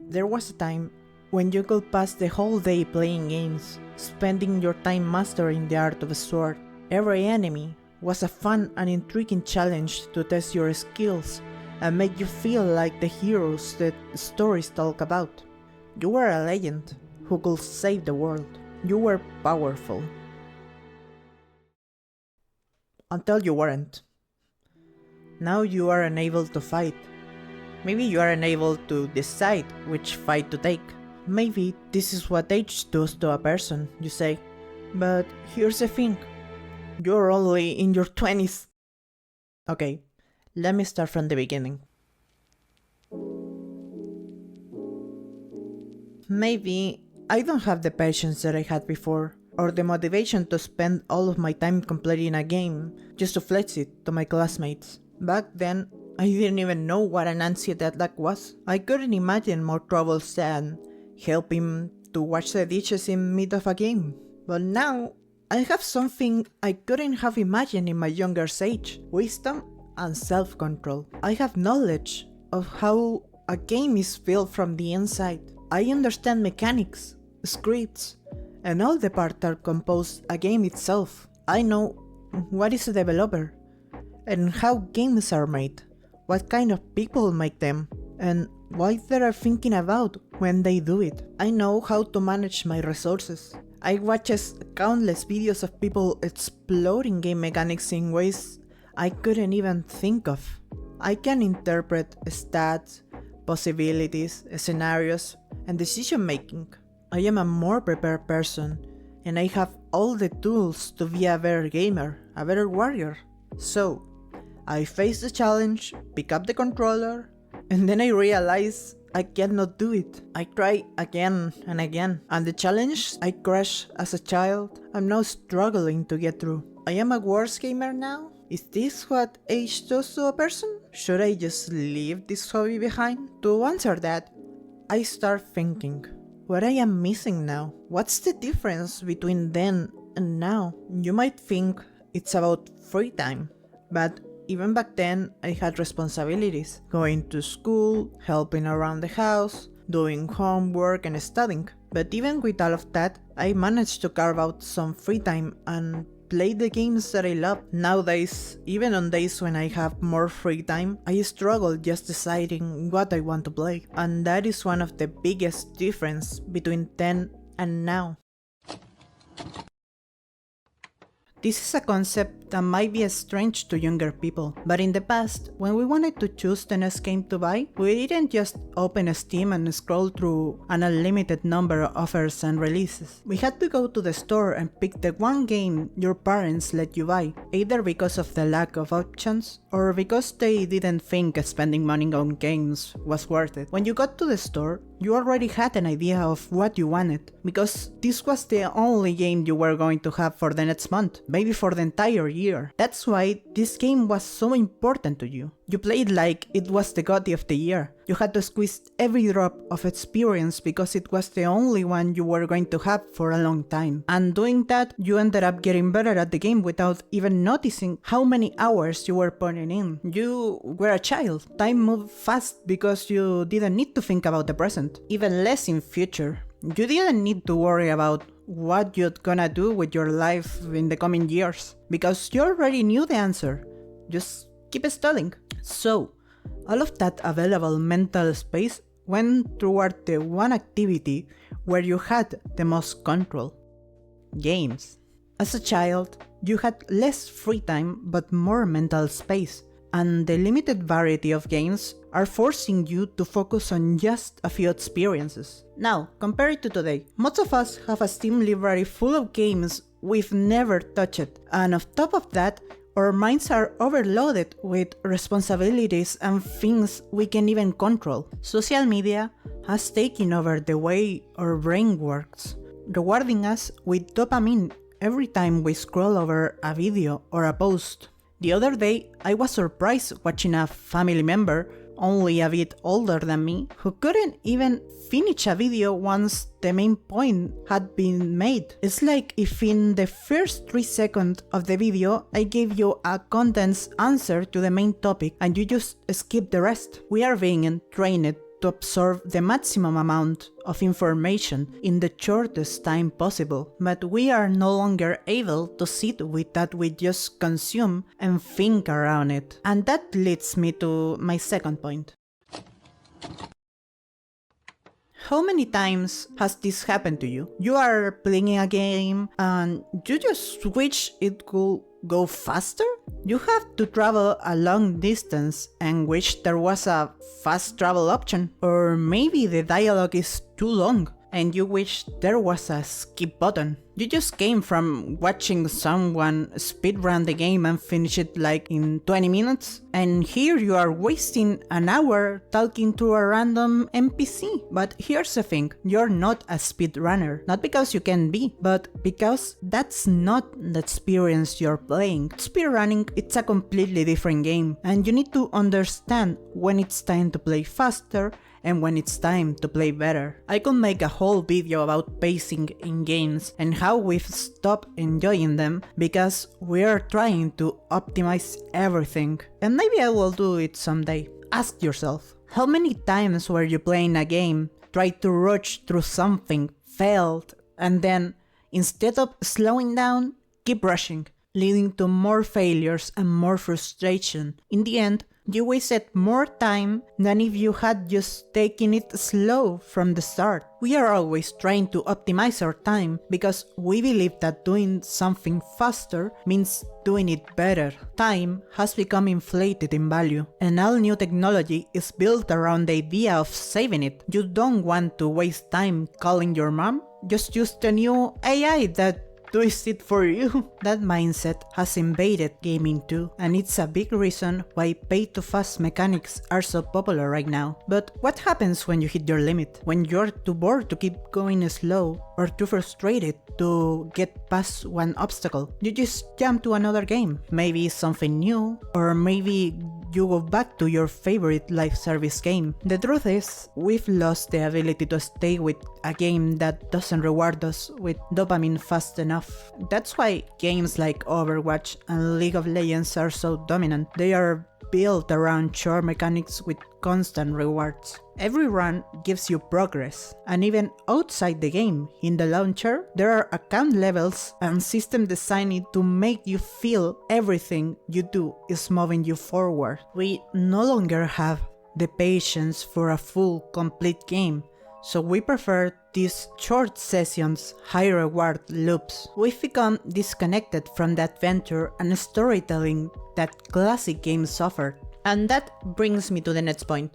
There was a time when you could pass the whole day playing games, spending your time mastering the art of a sword. Every enemy was a fun and intriguing challenge to test your skills and make you feel like the heroes that stories talk about. You were a legend who could save the world. You were powerful. Until you weren't. Now you are unable to fight. Maybe you are unable to decide which fight to take. Maybe this is what age does to a person, you say. But here's the thing. You're only in your 20s. Okay, let me start from the beginning. Maybe I don't have the patience that I had before, or the motivation to spend all of my time completing a game just to flex it to my classmates. Back then, I didn't even know what an answered attack was. I couldn't imagine more troubles than helping to wash the dishes in mid of a game. But now, I have something I couldn't have imagined in my younger age: wisdom and self-control. I have knowledge of how a game is built from the inside. I understand mechanics, scripts, and all the parts that compose a game itself. I know what is a developer, and how games are made, what kind of people make them, and what they are thinking about when they do it. I know how to manage my resources. I watched countless videos of people exploring game mechanics in ways I couldn't even think of. I can interpret stats, possibilities, scenarios, and decision making. I am a more prepared person, and I have all the tools to be a better gamer, a better warrior. So, I face the challenge, pick up the controller, and then I realize I cannot do it. I try again and again, and the challenge I crushed as a child, I'm now struggling to get through. I am a worse gamer now? Is this what age does to a person? Should I just leave this hobby behind? To answer that, I start thinking, what I am missing now? What's the difference between then and now? You might think it's about free time, but even back then I had responsibilities, going to school, helping around the house, doing homework and studying. But even with all of that, I managed to carve out some free time and play the games that I love. Nowadays, even on days when I have more free time, I struggle just deciding what I want to play. And that is one of the biggest difference between then and now. This is a concept that might be strange to younger people, but in the past, when we wanted to choose the next game to buy, we didn't just open Steam and scroll through an unlimited number of offers and releases. We had to go to the store and pick the one game your parents let you buy, either because of the lack of options, or because they didn't think spending money on games was worth it. When you got to the store, you already had an idea of what you wanted, because this was the only game you were going to have for the next month, maybe for the entire year. That's why this game was so important to you. You played like it was the GOTY of the year. You had to squeeze every drop of experience because it was the only one you were going to have for a long time. And doing that, you ended up getting better at the game without even noticing how many hours you were putting in. You were a child. Time moved fast because you didn't need to think about the present, even less in future. You didn't need to worry about what you're gonna do with your life in the coming years, because you already knew the answer. Just keep studying. So, all of that available mental space went toward the one activity where you had the most control: games. As a child, you had less free time but more mental space, and the limited variety of games are forcing you to focus on just a few experiences. Now, compare it to today. Most of us have a Steam library full of games we've never touched, and on top of that, our minds are overloaded with responsibilities and things we can't even control. Social media has taken over the way our brain works, rewarding us with dopamine every time we scroll over a video or a post. The other day, I was surprised watching a family member, only a bit older than me, who couldn't even finish a video once the main point had been made. It's like if in the first 3 seconds of the video I gave you a condensed answer to the main topic and you just skip the rest. We are being trained to absorb the maximum amount of information in the shortest time possible, but we are no longer able to sit with that we just consume and think around it. And that leads me to my second point. How many times has this happened to you? You are playing a game and you just wish it could go faster? You have to travel a long distance and wish there was a fast travel option. Or maybe the dialogue is too long and you wish there was a skip button. You just came from watching someone speedrun the game and finish it like in 20 minutes, and here you are wasting an hour talking to a random NPC. But here's the thing, you're not a speedrunner, not because you can be, but because that's not the experience you're playing. Speedrunning, it's a completely different game, and you need to understand when it's time to play faster and when it's time to play better. I could make a whole video about pacing in games and how we've stopped enjoying them because we're trying to optimize everything. And maybe I will do it someday. Ask yourself, how many times were you playing a game, tried to rush through something, failed, and then instead of slowing down, keep rushing, leading to more failures and more frustration. In the end, you wasted more time than if you had just taken it slow from the start. We are always trying to optimize our time because we believe that doing something faster means doing it better. Time has become inflated in value, and all new technology is built around the idea of saving it. You don't want to waste time calling your mom? Just use the new AI that does it for you. That mindset has invaded gaming too, and it's a big reason why pay-to-fast mechanics are so popular right now. But what happens when you hit your limit? When you're too bored to keep going slow, or too frustrated to get past one obstacle? You just jump to another game, maybe something new, or maybe you go back to your favorite live service game. The truth is, we've lost the ability to stay with a game that doesn't reward us with dopamine fast enough. That's why games like Overwatch and League of Legends are so dominant. They are built around short mechanics with constant rewards. Every run gives you progress, and even outside the game, in the launcher, there are account levels and system designed to make you feel everything you do is moving you forward. We no longer have the patience for a full, complete game, so we prefer these short sessions, high reward loops. We've become disconnected from the adventure and storytelling that classic games offered. And that brings me to the next point.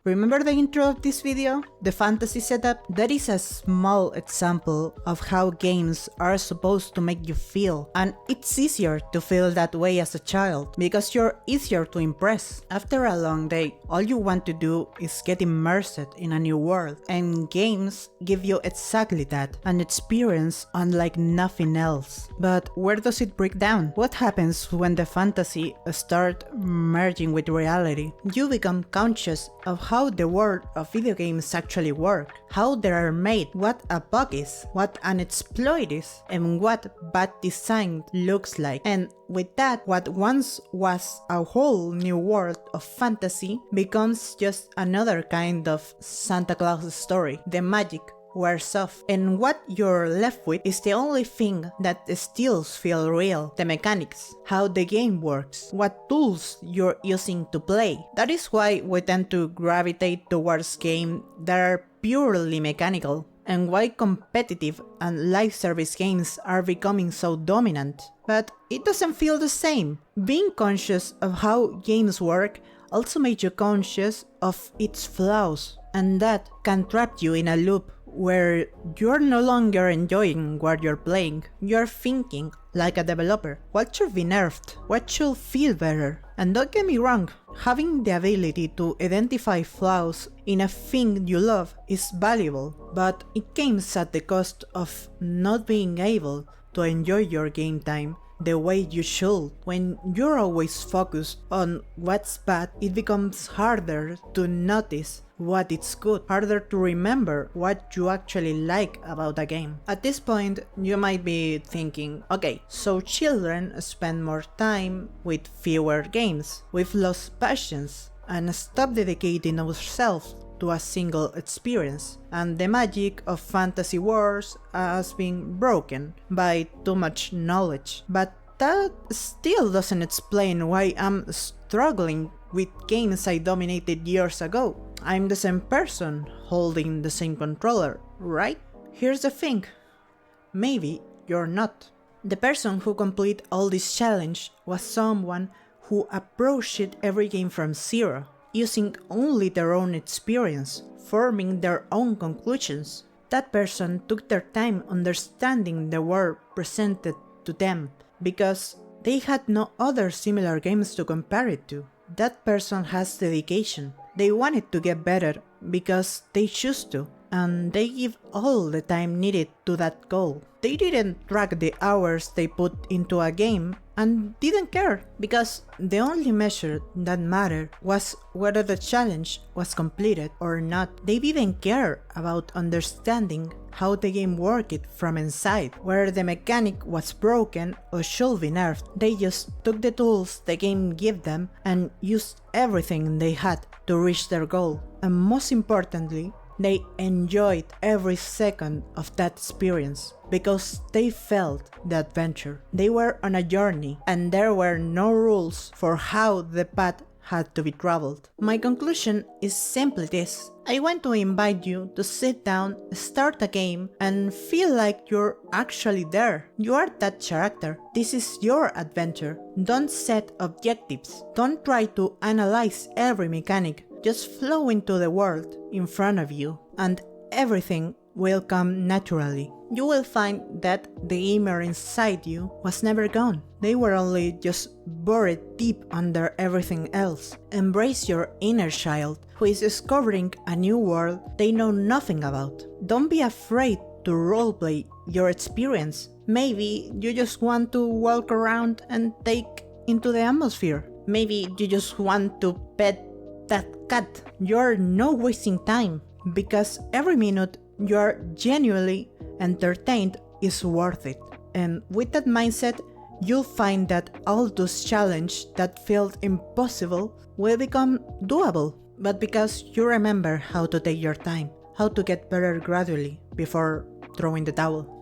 Remember the intro of this video? The fantasy setup? That is a small example of how games are supposed to make you feel. And it's easier to feel that way as a child, because you're easier to impress. After a long day, all you want to do is get immersed in a new world. And games give you exactly that, an experience unlike nothing else. But where does it break down? What happens when the fantasy starts merging with reality? You become conscious of how the world of video games actually work, how they are made, what a bug is, what an exploit is, and what bad design looks like. And with that, what once was a whole new world of fantasy becomes just another kind of Santa Claus story. The magic wears off, and what you're left with is the only thing that still feels real: the mechanics, how the game works, what tools you're using to play. That is why we tend to gravitate towards games that are purely mechanical, and why competitive and live service games are becoming so dominant. But it doesn't feel the same. Being conscious of how games work also makes you conscious of its flaws, and that can trap you in a loop where you're no longer enjoying what you're playing. You're thinking like a developer. What should be nerfed? What should feel better? And don't get me wrong, having the ability to identify flaws in a thing you love is valuable, but it comes at the cost of not being able to enjoy your game time the way you should. When you're always focused on what's bad, it becomes harder to notice what is good, harder to remember what you actually like about a game. At this point, you might be thinking, okay, so children spend more time with fewer games. We've lost patience. and stop dedicating ourselves to a single experience, and the magic of fantasy wars has been broken by too much knowledge. But that still doesn't explain why I'm struggling with games I dominated years ago. I'm the same person holding the same controller, right? Here's the thing. Maybe you're not. The person who completed all this challenge was someone who approached every game from zero, using only their own experience, forming their own conclusions. That person took their time understanding the world presented to them, because they had no other similar games to compare it to. That person has dedication. They wanted to get better because they choose to, and they give all the time needed to that goal. They didn't track the hours they put into a game and didn't care, because the only measure that mattered was whether the challenge was completed or not. They didn't care about understanding how the game worked from inside, whether the mechanic was broken or should be nerfed. They just took the tools the game gave them and used everything they had to reach their goal. And most importantly, they enjoyed every second of that experience because they felt the adventure. They were on a journey and there were no rules for how the path had to be traveled. My conclusion is simply this. I want to invite you to sit down, start a game, and feel like you're actually there. You are that character. This is your adventure. Don't set objectives. Don't try to analyze every mechanic. Just flow into the world in front of you, and everything will come naturally. You will find that the Ymir inside you was never gone. They were only just buried deep under everything else. Embrace your inner child, who is discovering a new world they know nothing about. Don't be afraid to roleplay your experience. Maybe you just want to walk around and take into the atmosphere. Maybe you just want to pet that cat. You're not wasting time, because every minute you're genuinely entertained is worth it. And with that mindset, you'll find that all those challenges that felt impossible will become doable. But because you remember how to take your time, how to get better gradually before throwing the towel.